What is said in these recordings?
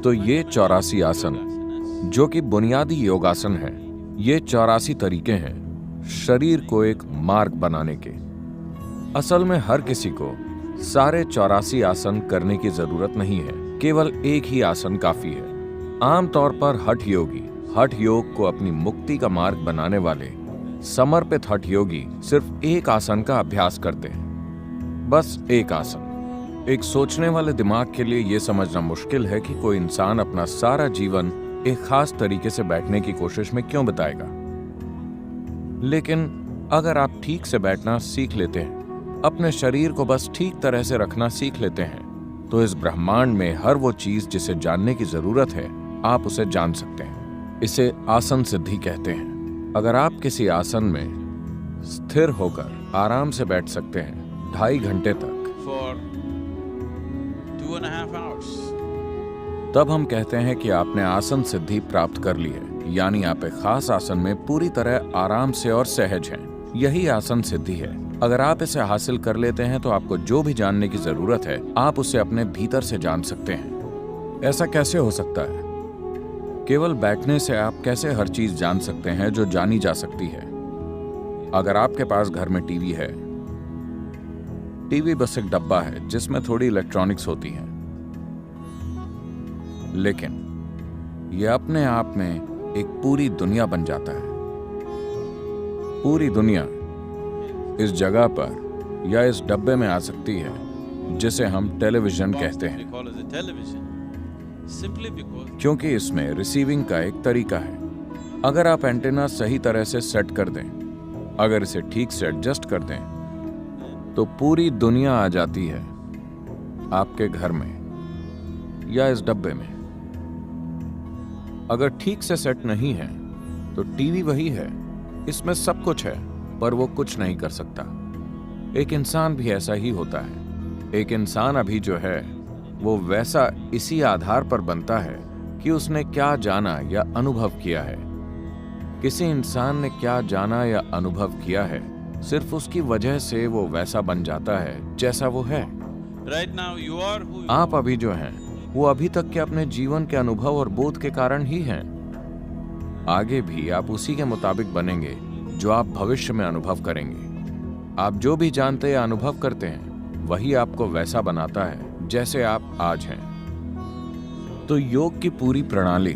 तो ये 84 आसन जो कि बुनियादी योगासन है, ये 84 तरीके हैं शरीर को एक मार्ग बनाने के। असल में हर किसी को सारे 84 आसन करने की जरूरत नहीं है, केवल एक ही आसन काफी है। आमतौर पर हठ योग को अपनी मुक्ति का मार्ग बनाने वाले समर्पित हठ योगी सिर्फ एक आसन का अभ्यास करते हैं, बस एक आसन। एक सोचने वाले दिमाग के लिए यह समझना मुश्किल है कि कोई इंसान अपना सारा जीवन एक खास तरीके से बैठने की कोशिश में क्यों बिताएगा। लेकिन अगर आप ठीक से बैठना सीख लेते हैं, अपने शरीर को बस ठीक तरह से रखना सीख लेते हैं, तो इस ब्रह्मांड में हर वो चीज जिसे जानने की जरूरत है, आप उसे जान सकते हैं। इसे आसन सिद्धि कहते हैं। अगर आप किसी आसन में स्थिर होकर आराम से बैठ सकते हैं 2.5 घंटे तक, तब हम कहते हैं कि आपने आसन सिद्धि प्राप्त कर ली है, यानी आप एक खास आसन में पूरी तरह आराम से और सहज हैं। यही आसन सिद्धि है। अगर आप इसे हासिल कर लेते हैं तो आपको जो भी जानने की जरूरत है, आप उसे अपने भीतर से जान सकते हैं। ऐसा कैसे हो सकता है? केवल बैठने से आप कैसे हर चीज जान सकते हैं जो जानी जा सकती है? अगर आपके पास घर में टीवी है, टीवी बस एक डब्बा है जिसमें थोड़ी इलेक्ट्रॉनिक्स होती है, लेकिन यह अपने आप में एक पूरी दुनिया बन जाता है। पूरी दुनिया इस जगह पर या इस डब्बे में आ सकती है जिसे हम टेलीविजन कहते हैं, क्योंकि इसमें रिसीविंग का एक तरीका है। अगर आप एंटेना सही तरह से सेट कर दें, अगर इसे ठीक से एडजस्ट कर दें, तो पूरी दुनिया आ जाती है आपके घर में या इस डब्बे में। अगर ठीक से सेट नहीं है तो टीवी वही है, इसमें सब कुछ है, पर वो कुछ नहीं कर सकता। एक इंसान भी ऐसा ही होता है। एक इंसान अभी जो है वो वैसा इसी आधार पर बनता है कि उसने क्या जाना या अनुभव किया है। किसी इंसान ने क्या जाना या अनुभव किया है, सिर्फ उसकी वजह से वो वैसा बन जाता है जैसा वो है। आप अभी जो हैं वो अभी तक के अपने जीवन के अनुभव और बोध के कारण ही हैं। आगे भी आप उसी के मुताबिक बनेंगे जो आप भविष्य में अनुभव करेंगे। आप जो भी जानते या अनुभव करते हैं, वही आपको वैसा बनाता है जैसे आप आज हैं। तो योग की पूरी प्रणाली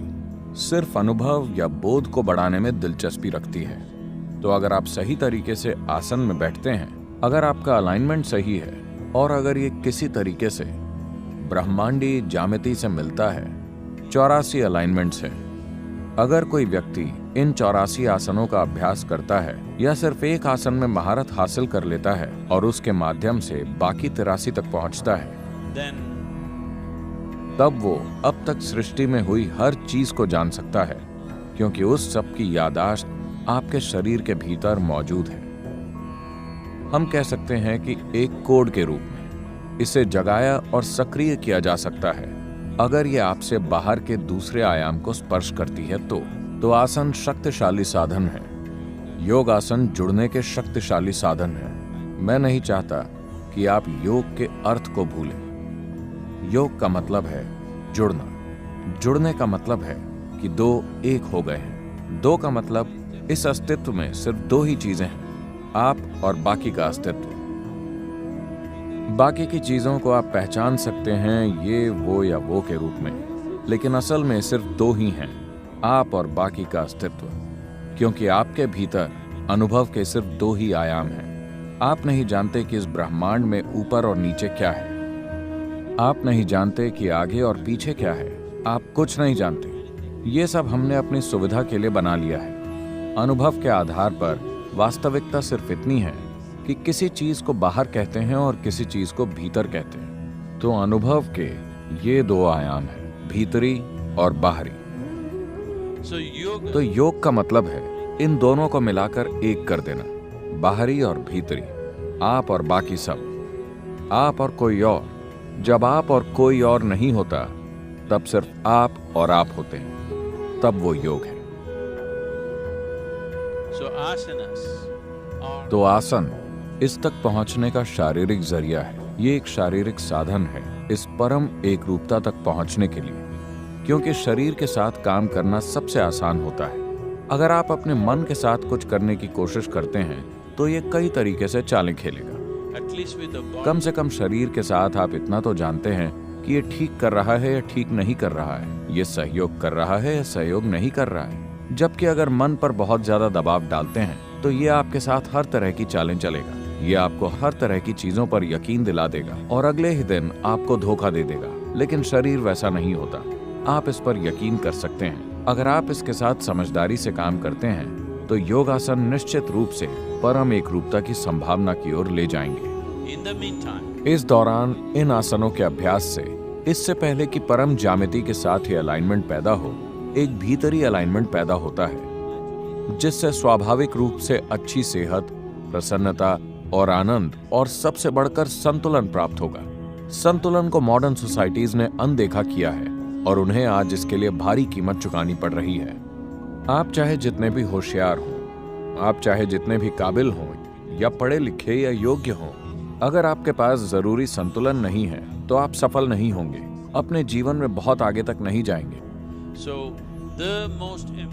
सिर्फ अनुभव या बोध को बढ़ाने में दिलचस्पी रखती है। तो अगर आप सही तरीके से आसन में बैठते हैं, अगर आपका अलाइनमेंट सही है और अगर ये किसी तरीके से ब्रह्मांडी ज्यामिति से मिलता है, 84 अलाइनमेंट्स हैं। अगर कोई व्यक्ति इन 84 आसनों का अभ्यास करता है या सिर्फ एक आसन में महारत हासिल कर लेता है और उसके माध्यम से बाकी 83 तक पहुंचता है, तब वो अब तक सृष्टि में हुई हर चीज को जान सकता है, क्योंकि उस सब की याददाश्त आपके शरीर के भीतर मौजूद है। हम कह सकते हैं कि एक कोड के रूप में इसे जगाया और सक्रिय किया जा सकता है। अगर ये आपसे बाहर के दूसरे आयाम को स्पर्श करती है तो आसन शक्तिशाली साधन है। योग आसन जुड़ने के शक्तिशाली साधन है। मैं नहीं चाहता कि आप योग के अर्थ को भूलें। योग का मतलब है जुड़ना। जुड़ने का मतलब है कि दो एक हो गए हैं। दो का मतलब इस अस्तित्व में सिर्फ दो ही चीजें हैं, आप और बाकी का अस्तित्व। बाकी की चीजों को आप पहचान सकते हैं ये, वो या वो के रूप में, लेकिन असल में सिर्फ दो ही हैं, आप और बाकी का अस्तित्व। क्योंकि आपके भीतर अनुभव के सिर्फ दो ही आयाम हैं। आप नहीं जानते कि इस ब्रह्मांड में ऊपर और नीचे क्या है। आप नहीं जानते कि आगे और पीछे क्या है। आप कुछ नहीं जानते। ये सब हमने अपनी सुविधा के लिए बना लिया है। अनुभव के आधार पर वास्तविकता सिर्फ इतनी है कि किसी चीज को बाहर कहते हैं और किसी चीज को भीतर कहते हैं। तो अनुभव के ये दो आयाम हैं, भीतरी और बाहरी। तो योग का मतलब है इन दोनों को मिलाकर एक कर देना, बाहरी और भीतरी, आप और बाकी सब, आप और कोई और। जब आप और कोई और नहीं होता, तब सिर्फ आप और आप होते हैं, तब वो योग है। तो आसन इस तक पहुंचने का शारीरिक जरिया है। ये एक शारीरिक साधन है इस परम एकरूपता तक पहुंचने के लिए, क्योंकि शरीर के साथ काम करना सबसे आसान होता है। अगर आप अपने मन के साथ कुछ करने की कोशिश करते हैं तो ये कई तरीके से चालें खेलेगा। कम से कम शरीर के साथ आप इतना तो जानते हैं कि ये ठीक कर रहा है या ठीक नहीं कर रहा है, ये सहयोग कर रहा है या सहयोग नहीं कर रहा है। जबकि अगर मन पर बहुत ज्यादा दबाव डालते हैं तो ये आपके साथ हर तरह की चालें चलेगा। ये आपको हर तरह की चीजों पर यकीन दिला देगा और अगले ही दिन आपको धोखा दे देगा। लेकिन शरीर वैसा नहीं होता, आप इस पर यकीन कर सकते हैं। अगर आप इसके साथ समझदारी से काम करते हैं तो योगासन निश्चित रूप से परम एकरूपता की संभावना की ओर ले जाएंगे। इस दौरान इन आसनों के अभ्यास से, इससे पहले कि परम ज्यामिति के साथ ही अलाइनमेंट पैदा हो, एक भीतरी अलाइनमेंट पैदा होता है जिससे स्वाभाविक रूप से अच्छी सेहत, प्रसन्नता और आनंद और सबसे बढ़कर संतुलन प्राप्त होगा। संतुलन को मॉडर्न सोसाइटीज ने अनदेखा किया है और उन्हें आज इसके लिए भारी कीमत चुकानी पड़ रही है। आप चाहे जितने भी होशियार हों, आप चाहे जितने भी काबिल हों या पढ़े लिखे या योग्य हों, अगर आपके पास जरूरी संतुलन नहीं है तो आप सफल नहीं होंगे, अपने जीवन में बहुत आगे तक नहीं जाएंगे।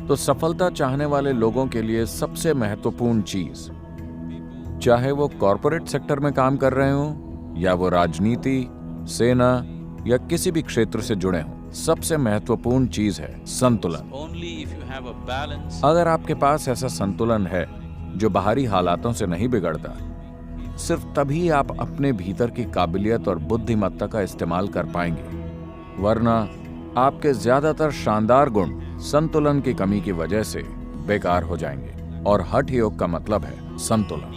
तो सफलता चाहने वाले लोगों के लिए सबसे महत्वपूर्ण चीज, चाहे वो कॉरपोरेट सेक्टर में काम कर रहे हों या वो राजनीति, सेना या किसी भी क्षेत्र से जुड़े हों, सबसे महत्वपूर्ण चीज है संतुलन। अगर आपके पास ऐसा संतुलन है जो बाहरी हालातों से नहीं बिगड़ता, सिर्फ तभी आप अपने भीतर की काबिलियत और बुद्धिमत्ता का इस्तेमाल कर पाएंगे, वरना आपके ज्यादातर शानदार गुण संतुलन की कमी की वजह से बेकार हो जाएंगे। और हठ योग का मतलब है संतुलन।